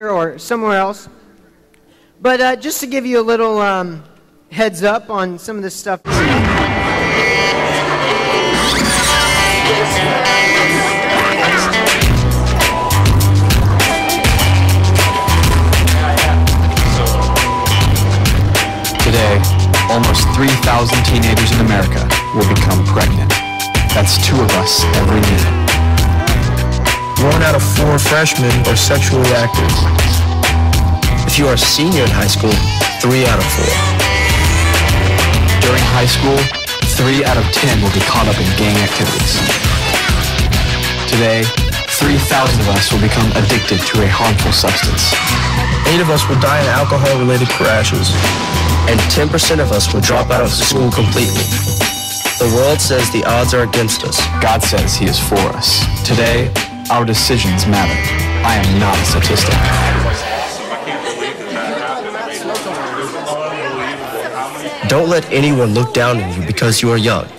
or somewhere else. But just to give you a little heads up on some of this stuff. Today, almost 3,000 teenagers in America will become pregnant. That's 2 of us every minute. 1 out of 4 freshmen are sexually active. If you are a senior in high school, 3 out of 4. During high school, 3 out of 10 will be caught up in gang activities. Today, 3,000 of us will become addicted to a harmful substance. 8 of us will die in alcohol-related crashes. And 10% of us will drop out of school completely. The world says the odds are against us. God says He is for us. Today, our decisions matter. I am not a statistic. Don't let anyone look down on you because you are young,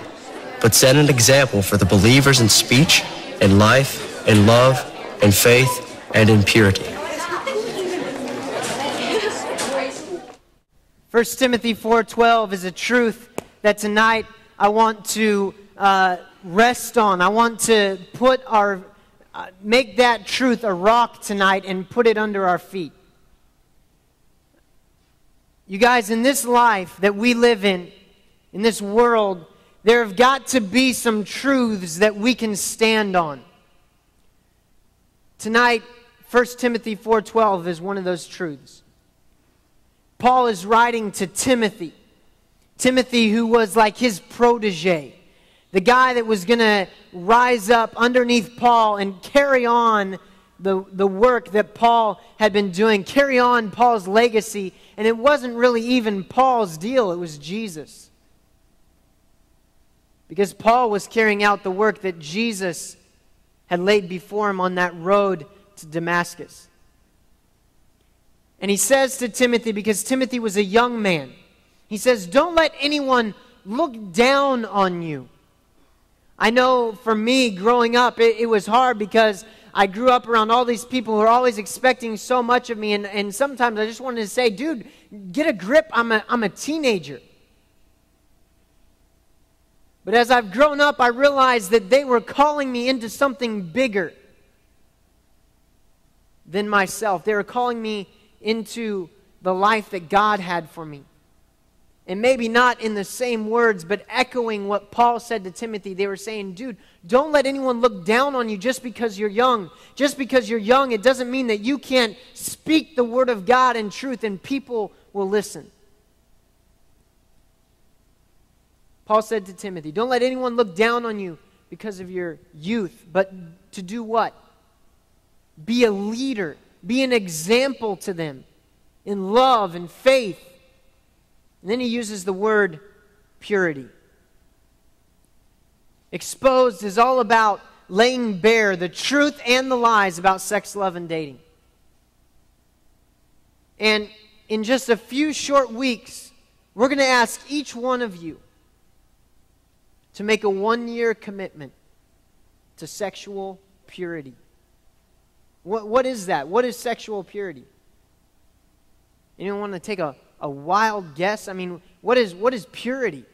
but set an example for the believers in speech, in life, in love, in faith, and in purity. 1 Timothy 4:12 is a truth that tonight I want to rest on. I want to put make that truth a rock tonight and put it under our feet. You guys, in this life that we live in this world, there have got to be some truths that we can stand on. Tonight, 1 Timothy 4:12 is one of those truths. Paul is writing to Timothy. Timothy, who was like his protege. The guy that was going to rise up underneath Paul and carry on the work that Paul had been doing. Carry on Paul's legacy. And it wasn't really even Paul's deal. It was Jesus. Because Paul was carrying out the work that Jesus had laid before him on that road to Damascus. And he says to Timothy, because Timothy was a young man, he says, don't let anyone look down on you. I know for me, growing up, it was hard because I grew up around all these people who are always expecting so much of me. And sometimes I just wanted to say, dude, get a grip. I'm a teenager. But as I've grown up, I realized that they were calling me into something bigger than myself. They were calling me into the life that God had for me. And maybe not in the same words, but echoing what Paul said to Timothy. They were saying, dude, don't let anyone look down on you just because you're young. Just because you're young, it doesn't mean that you can't speak the word of God in truth and people will listen. Paul said to Timothy, don't let anyone look down on you because of your youth, but to do what? Be a leader. Be an example to them in love and faith. And then he uses the word purity. Exposed is all about laying bare the truth and the lies about sex, love, and dating. And in just a few short weeks, we're going to ask each one of you to make a 1-year commitment to sexual purity. What is that? What is sexual purity? Anyone want to take a wild guess? I mean, what is purity?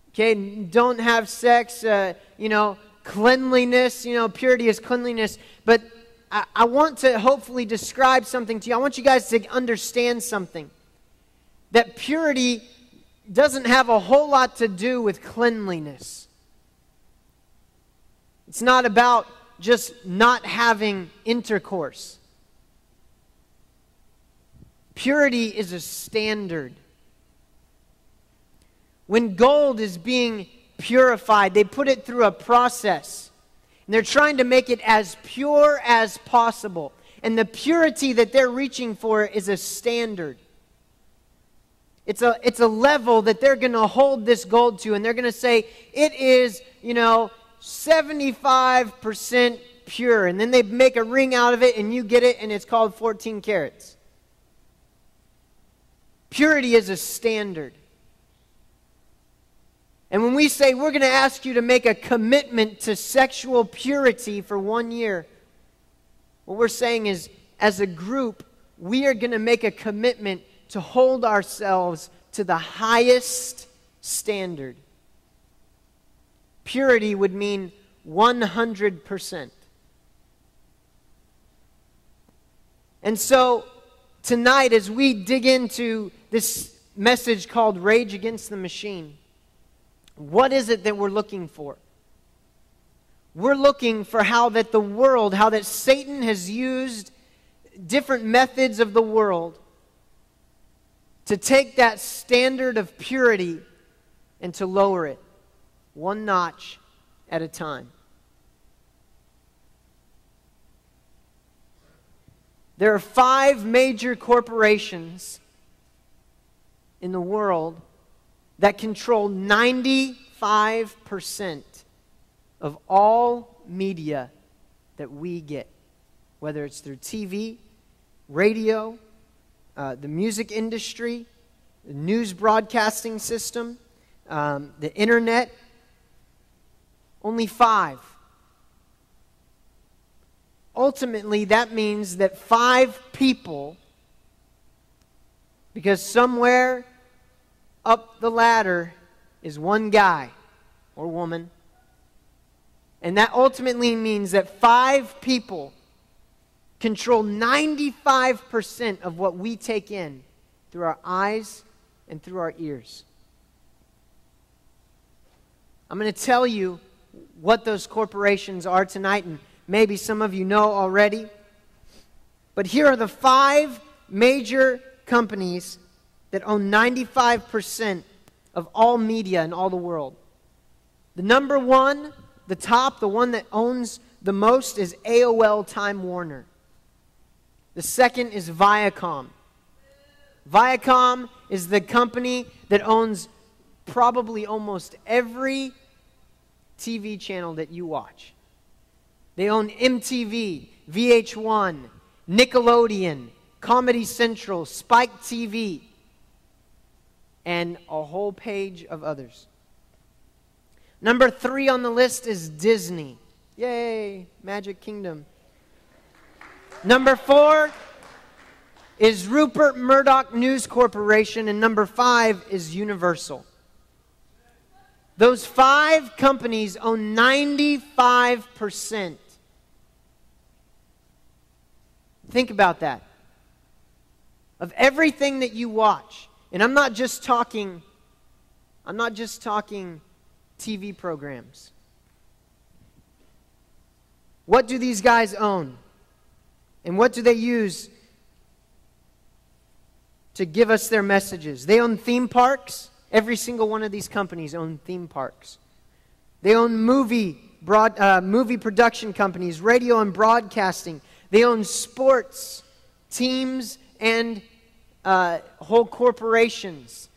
Okay, don't have sex, cleanliness, purity is cleanliness. But I want to hopefully describe something to you. I want you guys to understand something. That purity doesn't have a whole lot to do with cleanliness. It's not about just not having intercourse. Purity is a standard. When gold is being purified, they put it through a process. And they're trying to make it as pure as possible. And the purity that they're reaching for is a standard. It's a level that they're going to hold this gold to. And they're going to say, it is, 75% pure. And then they make a ring out of it and you get it and it's called 14 carats. Purity is a standard. And when we say we're going to ask you to make a commitment to sexual purity for 1 year, what we're saying is, as a group, we are going to make a commitment to hold ourselves to the highest standard. Purity would mean 100%. And so, tonight, as we dig into this message called Rage Against the Machine, what is it that we're looking for? We're looking for how that the world, how that Satan has used different methods of the world to take that standard of purity and to lower it one notch at a time. There are 5 major corporations in the world that control 95% of all media that we get, whether it's through TV, radio, the music industry, the news broadcasting system, the internet. Only 5. Ultimately, that means that 5 people, because somewhere up the ladder is one guy or woman, and that ultimately means that 5 people control 95% of what we take in through our eyes and through our ears. I'm going to tell you what those corporations are tonight, and maybe some of you know already. But here are the 5 major companies that own 95% of all media in all the world. The number one, the top, the one that owns the most is AOL Time Warner. The second is Viacom. Viacom is the company that owns probably almost every TV channel that you watch. They own MTV, VH1, Nickelodeon, Comedy Central, Spike TV, and a whole page of others. Number 3 on the list is Disney. Yay, Magic Kingdom. Number 4 is Rupert Murdoch News Corporation, and number 5 is Universal. Those 5 companies own 95%. Think about that. Of everything that you watch. And I'm not just talking TV programs. What do these guys own? And what do they use to give us their messages? They own theme parks. Every single one of these companies own theme parks. They own movie production companies, radio and broadcasting. They own sports teams and whole corporations.